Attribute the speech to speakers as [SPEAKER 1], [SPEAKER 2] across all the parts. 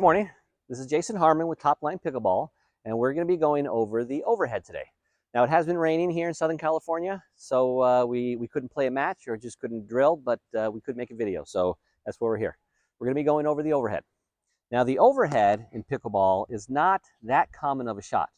[SPEAKER 1] morning. This is Jason Harmon with Top Line Pickleball, and we're going to be going over the overhead today. Now, it has been raining here in Southern California, so we couldn't play a match or just couldn't drill, but we could make a video, so that's why we're here. We're going to be going over the overhead. Now, the overhead in pickleball is not that common of a shot.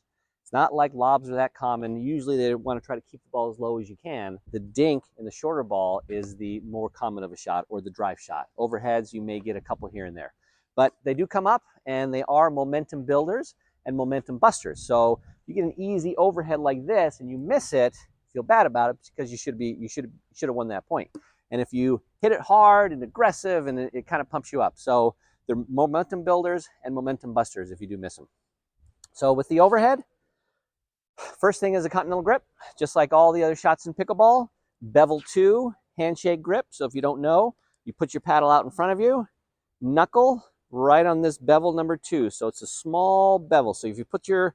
[SPEAKER 1] It's not like lobs are that common. Usually they want to try to keep the ball as low as you can. The dink and the shorter ball is the more common of a shot, or the drive shot. Overheads, you may get a couple here and there. But they do come up, and they are momentum builders and momentum busters. So you get an easy overhead like this and you miss it, feel bad about it because you should have won that point. And if you hit it hard and aggressive, and it kind of pumps you up. So they're momentum builders and momentum busters if you do miss them. So with the overhead, first thing is a continental grip, just like all the other shots in pickleball. Bevel 2, handshake grip. So if you don't know, you put your paddle out in front of you, knuckle right on this bevel number 2. So it's a small bevel. So if you put the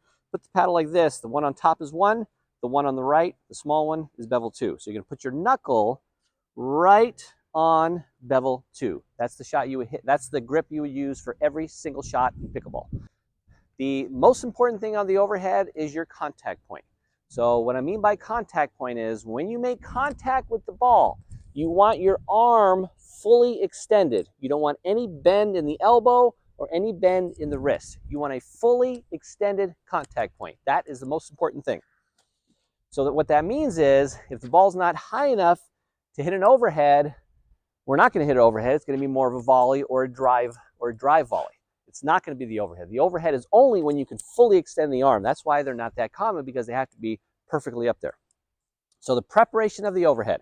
[SPEAKER 1] paddle like this, the one on top is 1, the one on the right, the small one, is bevel 2. So you're going to put your knuckle right on bevel 2. That's the shot you would hit. That's the grip you would use for every single shot in pickleball. The most important thing on the overhead is your contact point. So what I mean by contact point is when you make contact with the ball, you want your arm fully extended. You don't want any bend in the elbow or any bend in the wrist. You want a fully extended contact point. That is the most important thing. So that what that means is if the ball's not high enough to hit an overhead, we're not going to hit an overhead. It's going to be more of a volley or a drive volley. It's not going to be the overhead. The overhead is only when you can fully extend the arm. That's why they're not that common, because they have to be perfectly up there. So the preparation of the overhead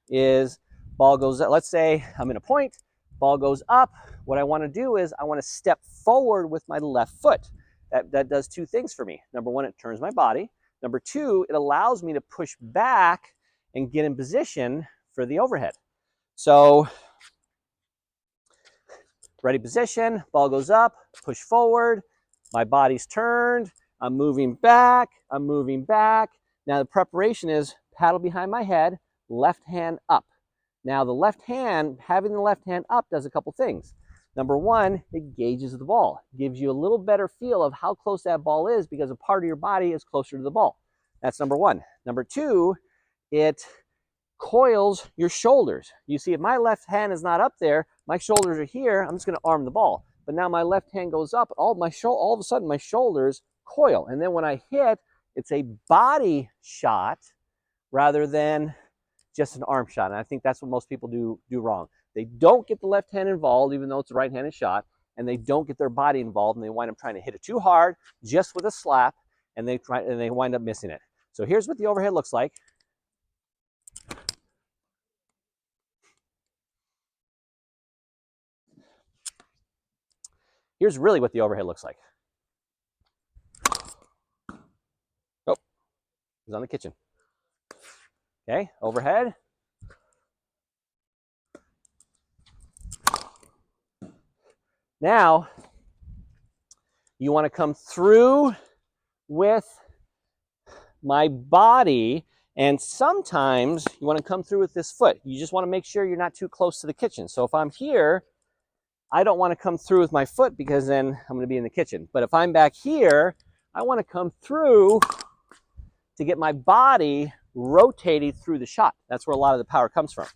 [SPEAKER 1] is ball goes up. Let's say I'm in a point, ball goes up. What I want to do is I want to step forward with my left foot. That does two things for me. Number one, it turns my body. Number two, it allows me to push back and get in position for the overhead. So ready position, ball goes up, push forward, my body's turned, I'm moving back, I'm moving back. Now the preparation is paddle behind my head, left hand up. Now the left hand, having the left hand up does a couple things. Number one, it gauges the ball. Gives you a little better feel of how close that ball is because a part of your body is closer to the ball. That's number one. Number two, it coils your shoulders. You see, if my left hand is not up there, my shoulders are here, I'm just going to arm the ball. But now my left hand goes up, all of a sudden my shoulders coil. And then when I hit, it's a body shot rather than just an arm shot. And I think that's what most people do wrong. They don't get the left hand involved, even though it's a right-handed shot, and they don't get their body involved, and they wind up trying to hit it too hard just with a slap, and they wind up missing it. So here's what the overhead looks like. Here's really what the overhead looks like. Oh, he's on the kitchen. Okay, overhead. Now, you want to come through with my body, and sometimes you want to come through with this foot. You just want to make sure you're not too close to the kitchen. So if I'm here, I don't want to come through with my foot because then I'm going to be in the kitchen. But if I'm back here, I want to come through to get my body rotating through the shot. That's where a lot of the power comes from.